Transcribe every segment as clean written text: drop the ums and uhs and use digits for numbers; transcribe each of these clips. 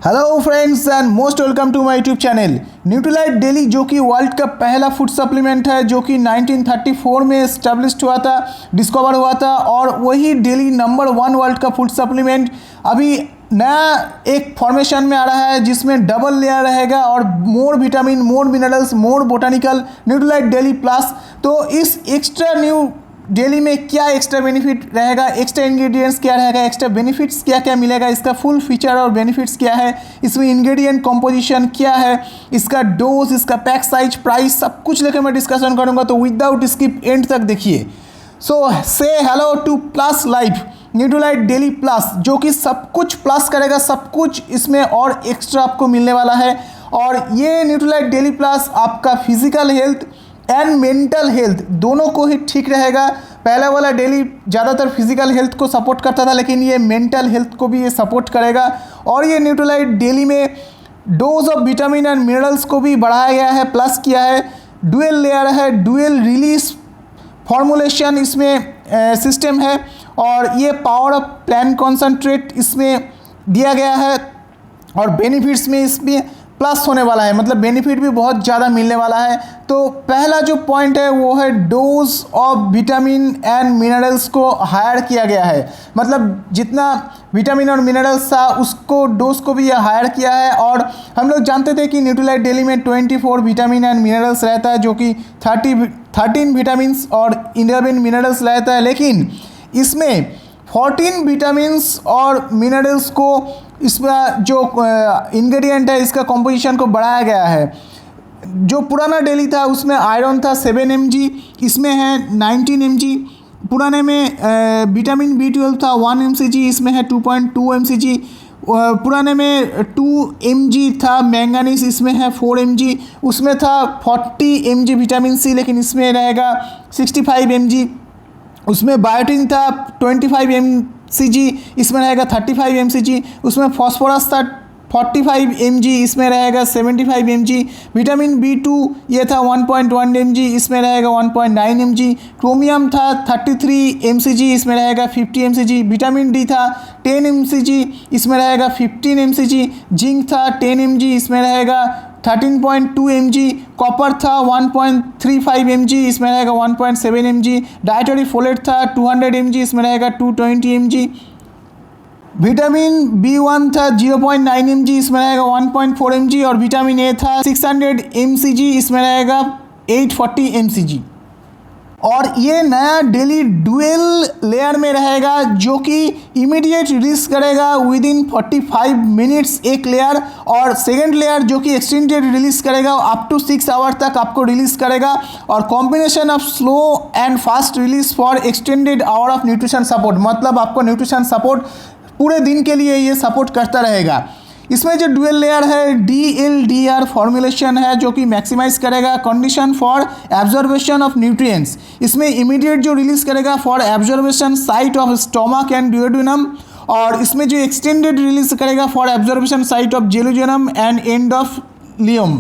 Hello friends and most welcome to my YouTube channel Nutrilite daily, जो कि world का पहला फूड सप्लीमेंट है जो कि 1934 में एस्टेब्लिश्ड हुआ था, डिस्कवर हुआ था। और वही डेली नंबर 1 वर्ल्ड का फूड सप्लीमेंट अभी नया एक फॉर्मेशन में आ रहा है जिसमें डबल लेयर रहेगा और मोर विटामिन, मोर मिनरल्स, मोर बोटानिकल न्यूट्रीलाइट डेली प्लस। तो इस एक्स्ट्रा न्यू डेली में क्या एक्स्ट्रा बेनिफिट रहेगा, एक्स्ट्रा इंग्रेडिएंट्स क्या रहेगा, एक्स्ट्रा बेनिफिट्स क्या क्या मिलेगा, इसका फुल फीचर और बेनिफिट्स क्या है, इसमें इंग्रेडिएंट कंपोजिशन क्या है, इसका डोज, इसका पैक साइज, प्राइस, सब कुछ लेकर मैं डिस्कशन करूंगा। तो विदाउट स्किप एंड तक देखिए। सो से hello two plus life Nutrilite daily plus, जो कि सब कुछ प्लस करेगा, सब कुछ इसमें और एक्स्ट्रा आपको मिलने वाला है। और ये न्यूट्रीलाइट डेली प्लस आपका physical health and mental health दोनों को ही ठीक रहेगा। पहला वाला डेली ज़्यादातर फिजिकल हेल्थ को सपोर्ट करता था, लेकिन ये मेंटल हेल्थ को भी ये सपोर्ट करेगा। और ये न्यूट्रीलाइट डेली में dose of vitamin and minerals को भी बढ़ाया गया है, प्लस किया है। डुअल लेयर है, डुअल रिलीज फॉर्मुलेशन इसमें सिस्टम है। और ये पावर ऑफ प्लांट कॉन्सेंट्रेट इसमें दिया गया है। और बेनिफिट्स में इसमें प्लस होने वाला है, मतलब बेनिफिट भी बहुत ज़्यादा मिलने वाला है। तो पहला जो पॉइंट है वो है dose of vitamin and minerals को हायर किया गया है, मतलब जितना विटामिन और मिनरल्स था उसको डोज को भी हायर किया है। और हम लोग जानते थे कि न्यूट्रीलाइट डेली में 24 विटामिन एंड मिनरल्स रहता है, जो कि 13 विटामिन और 11 मिनरल्स रहता है, लेकिन इसमें 14 विटामिन्स और मिनरल्स को इसमें जो इंग्रेडिएंट है इसका कंपोजिशन को बढ़ाया गया है। जो पुराना डेली था उसमें आयरन था 7 mg, इसमें है 19 mg। पुराने में विटामिन B12 था 1 mcg, इसमें है 2.2 mcg। पुराने में 2 mg था मैंगनीज, इसमें है 4 mg। उसमें था 40 mg विटामिन C, लेकिन इसमें रहेगा 65 mg। उसमें बायोटिन था 25 mcg, इसमें रहेगा 35 mcg। उसमें फॉस्फोरस था 45 mg, इसमें रहेगा 75 mg। विटामिन B2 ये था 1.1 mg, इसमें रहेगा 1.9 mg। क्रोमियम था 33 mcg, इसमें रहेगा 50 mcg। विटामिन डी था 10 mcg, इसमें रहेगा 15 mcg। जिंक था 10 mg, इसमें रहेगा 13.2 mg। कॉपर था 1.35 mg, इसमें रहेगा 1.7 mg। डाइटरी फोलेट था 200 mg, इसमें रहेगा 220 mg। विटामिन B1 था 0.9 mg, इसमें रहेगा 1.4 mg। और विटामिन ए था 600 mcg, इसमें रहेगा 840 mcg। और ये नया डेली डुअल लेयर में रहेगा, जो कि इमीडिएट रिलीज करेगा विद इन 45 मिनट्स एक लेयर। और सेकेंड लेयर जो कि एक्सटेंडेड रिलीज करेगा अप टू 6 आवर तक आपको रिलीज करेगा। और combination of slow and fast release for extended hour of nutrition support, मतलब आपको न्यूट्रिशन सपोर्ट पूरे दिन के लिए ये सपोर्ट करता रहेगा। इसमें जो डुअल लेयर है DLDR फॉर्मुलेशन है, जो कि मैक्सिमाइज करेगा condition for absorption of nutrients. इसमें इमीडिएट जो रिलीज करेगा for absorption site of stomach and duodenum. और इसमें जो एक्सटेंडेड रिलीज करेगा for absorption site of jejunum and end of ileum.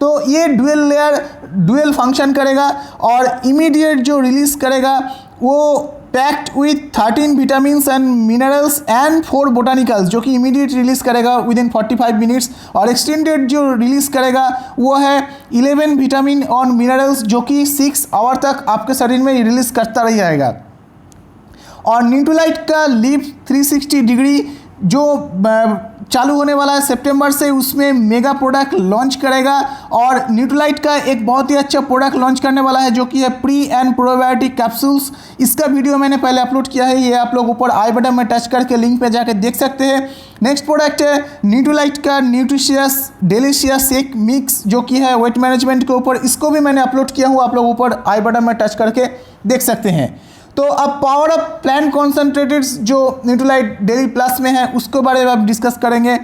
तो ये डुअल लेयर डुअल फंक्शन करेगा। और इमीडिएट जो रिलीज करेगा वो packed with 13 vitamins and minerals and 4 botanicals, जो कि इमीडिएट रिलीज करेगा विद इन 45 मिनट्स। और एक्सटेंडेड जो रिलीज करेगा वो है 11 विटामिन और मिनरल्स, जो कि 6 आवर तक आपके शरीर में रिलीज करता रह जाएगा। और न्यूट्रीलाइट का लिव 360 डिग्री जो चालू होने वाला है सितंबर से, उसमें मेगा प्रोडक्ट लॉन्च करेगा। और न्यूट्रीलाइट का एक बहुत ही अच्छा प्रोडक्ट लॉन्च करने वाला है, जो कि है प्री एंड प्रोबायोटिक कैप्सूल्स। इसका वीडियो मैंने पहले अपलोड किया है, ये आप लोग ऊपर आई बटन में टच करके लिंक पे जाकर देख सकते हैं। नेक्स्ट प्रोडक्ट है न्यूट्रीलाइट का न्यूट्रिशियस डेलिशियस शेक मिक्स, जो कि है वेट मैनेजमेंट के ऊपर। इसको भी मैंने अपलोड किया हूँ, आप लोग ऊपर आई बटन में टच करके देख सकते हैं। तो अब पावर ऑफ प्लांट कॉन्सेंट्रेटेड्स जो न्यूट्रीलाइट डेली प्लस में है उसके बारे में अब डिस्कस करेंगे।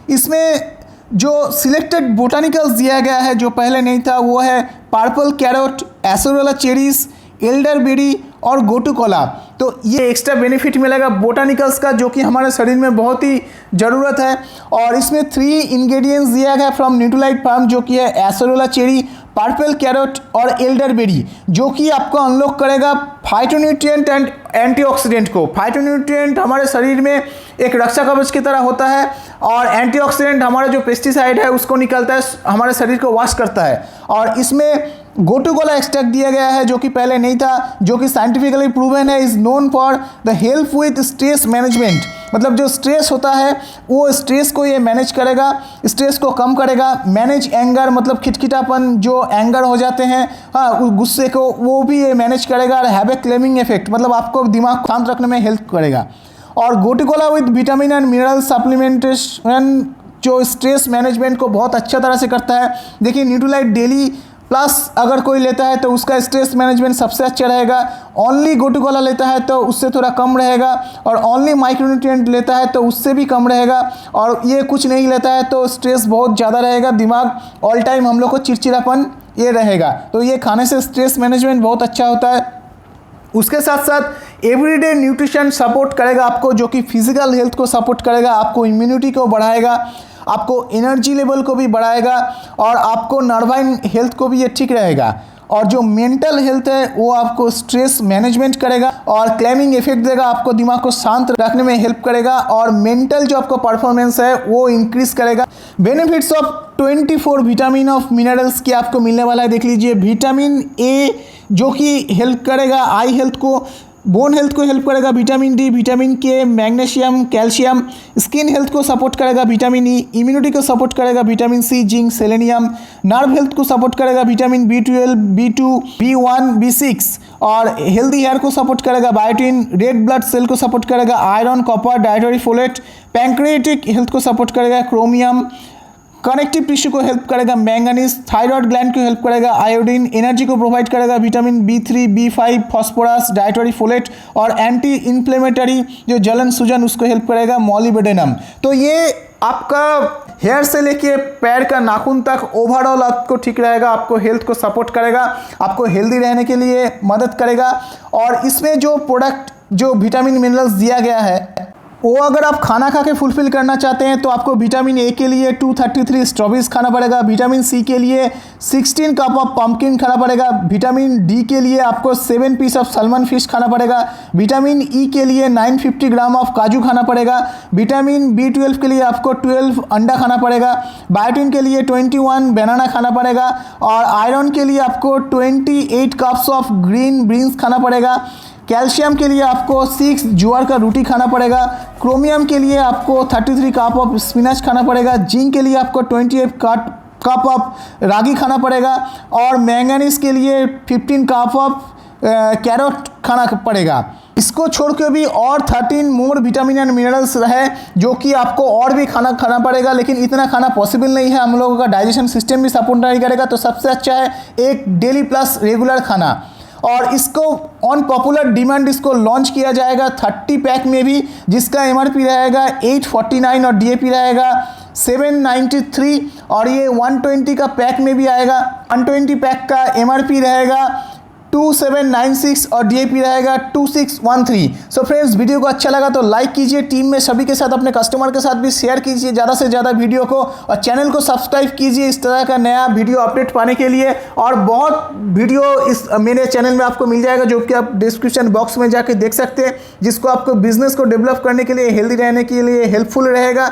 इसमें जो सिलेक्टेड बोटानिकल्स दिया गया है जो पहले नहीं था, वो है पर्पल कैरोट, एसोरेला चेरीज, एल्डरबेरी और गोटुकोला। तो ये एक्स्ट्रा बेनिफिट मिलेगा बोटानिकल्स का, जो कि हमारे शरीर में बहुत ही ज़रूरत है। और इसमें 3 इंग्रेडिएंट्स दिया गया फ्रॉम न्यूट्रीलाइट फार्म, जो कि है एसोरेला चेरी, पर्पल कैरेट और एल्डरबेरी, जो कि आपको अनलॉक करेगा फाइटोन्यूट्रिएंट एंड एंटीऑक्सीडेंट को। फाइटोन्यूट्रिएंट हमारे शरीर में एक रक्षा कवच की तरह होता है और एंटीऑक्सीडेंट हमारा जो पेस्टिसाइड है उसको निकलता है, हमारे शरीर को वॉश करता है। और इसमें गोटूकोला एक्सट्रैक्ट दिया गया है जो कि पहले नहीं था, जो कि साइंटिफिकली प्रूवन है, is known for the help with stress management. मतलब जो स्ट्रेस होता है वो स्ट्रेस को ये मैनेज करेगा, स्ट्रेस को कम करेगा। मैनेज एंगर, मतलब खिटखिटापन, जो एंगर हो जाते हैं, हाँ, उस गुस्से को, वो भी ये मैनेज करेगा। और हैव ए क्लेमिंग इफेक्ट, मतलब आपको दिमाग शांत रखने में हेल्प करेगा। और gotu kola with vitamin and mineral supplementation जो स्ट्रेस मैनेजमेंट को बहुत अच्छा तरह से करता है। देखिए, न्यूट्रीलाइट डेली प्लस अगर कोई लेता है तो उसका स्ट्रेस मैनेजमेंट सबसे अच्छा रहेगा। ओनली गोटूकोला लेता है तो उससे थोड़ा कम रहेगा, और ओनली माइक्रोन्यूट्रिएंट लेता है तो उससे भी कम रहेगा। और ये कुछ नहीं लेता है तो स्ट्रेस बहुत ज़्यादा रहेगा, दिमाग ऑल टाइम हम लोग को चिड़चिड़ापन ये रहेगा। तो ये खाने से स्ट्रेस मैनेजमेंट बहुत अच्छा होता है। उसके साथ साथ एवरीडे न्यूट्रिशन सपोर्ट करेगा आपको, जो कि फिजिकल हेल्थ को सपोर्ट करेगा, आपको इम्यूनिटी को बढ़ाएगा, आपको एनर्जी लेवल को भी बढ़ाएगा, और आपको नर्वाइन हेल्थ को भी ये ठीक रहेगा। और जो मेंटल हेल्थ है वो आपको स्ट्रेस मैनेजमेंट करेगा और क्लैमिंग इफेक्ट देगा, आपको दिमाग को शांत रखने में हेल्प करेगा, और मेंटल जो आपका परफॉर्मेंस है वो इंक्रीज करेगा। Benefits of 24 vitamin of minerals की आपको मिलने वाला है। देख लीजिए, विटामिन ए जो कि हेल्प करेगा आई हेल्थ को, बोन हेल्थ को हेल्प करेगा vitamin D, vitamin K, magnesium, calcium, skin health को सपोर्ट करेगा विटामिन ई, इम्यूनिटी को सपोर्ट करेगा vitamin C, zinc, selenium, nerve health को सपोर्ट करेगा vitamin B12, B2, B1, B6, और हेल्दी हेयर को सपोर्ट करेगा बायोटिन, रेड ब्लड सेल को सपोर्ट करेगा iron, copper, dietary folate, pancreatic health को सपोर्ट करेगा क्रोमियम, कनेक्टिव टिश्यू को हेल्प करेगा मैंगनीज, थायराइड ग्लैंड को हेल्प करेगा आयोडीन, एनर्जी को प्रोवाइड करेगा vitamin B3, B5, phosphorus, dietary folate, और एंटी इन्फ्लेमेटरी जो जलन सूजन उसको हेल्प करेगा मॉलिबेडेनम। तो ये आपका हेयर से लेके पैर का नाखून तक ओवरऑल आपको ठीक रहेगा, आपको हेल्थ को सपोर्ट करेगा, आपको हेल्दी रहने के लिए मदद करेगा। और इसमें जो प्रोडक्ट जो विटामिन मिनरल्स दिया गया है वो अगर आप खाना खा के फुलफिल करना चाहते हैं तो आपको विटामिन ए के लिए 233 स्ट्रॉबेरीज खाना पड़ेगा, विटामिन सी के लिए 16 कप ऑफ पम्पकिन खाना पड़ेगा, विटामिन डी के लिए आपको 7 पीस ऑफ सलमन फिश खाना पड़ेगा, विटामिन ई के लिए 950 ग्राम ऑफ काजू खाना पड़ेगा, विटामिन B12 के लिए आपको 12 अंडा खाना पड़ेगा, बायोटिन के लिए 21 बनाना खाना पड़ेगा, और आयरन के लिए आपको 28 कप्स ऑफ ग्रीन बीन्स खाना पड़ेगा, कैल्शियम के लिए आपको 6 ज्वार का रोटी खाना पड़ेगा, क्रोमियम के लिए आपको 33 कप ऑफ स्पिनच खाना पड़ेगा, जिंक के लिए आपको 28 कप ऑफ रागी खाना पड़ेगा, और मैंगनीज के लिए 15 कप ऑफ कैरेट खाना पड़ेगा। इसको छोड़ के भी और 13 मोर विटामिन एंड मिनरल्स है जो कि आपको और भी खाना पड़ेगा, लेकिन इतना खाना पॉसिबल नहीं है, हम लोगों का डाइजेशन सिस्टम भी सपोर्ट नहीं करेगा। तो सबसे अच्छा है एक डेली प्लस रेगुलर खाना, और इसको ऑन पॉपुलर डिमांड इसको लॉन्च किया जाएगा 30 पैक में भी, जिसका MRP रहेगा 849 और DAP रहेगा 793, और ये 120 का पैक में भी आएगा। 120 पैक का MRP रहेगा 2796 और DAP रहेगा 2613। सो फ्रेंड्स, वीडियो को अच्छा लगा तो लाइक कीजिए, टीम में सभी के साथ, अपने कस्टमर के साथ भी शेयर कीजिए ज़्यादा से ज़्यादा वीडियो को, और चैनल को सब्सक्राइब कीजिए इस तरह का नया वीडियो अपडेट पाने के लिए। और बहुत वीडियो इस मेरे चैनल में आपको मिल जाएगा जो कि आप डिस्क्रिप्शन बॉक्स में जाके देख सकते हैं, जिसको आपको बिजनेस को डेवलप करने के लिए, हेल्दी रहने के लिए हेल्पफुल रहेगा।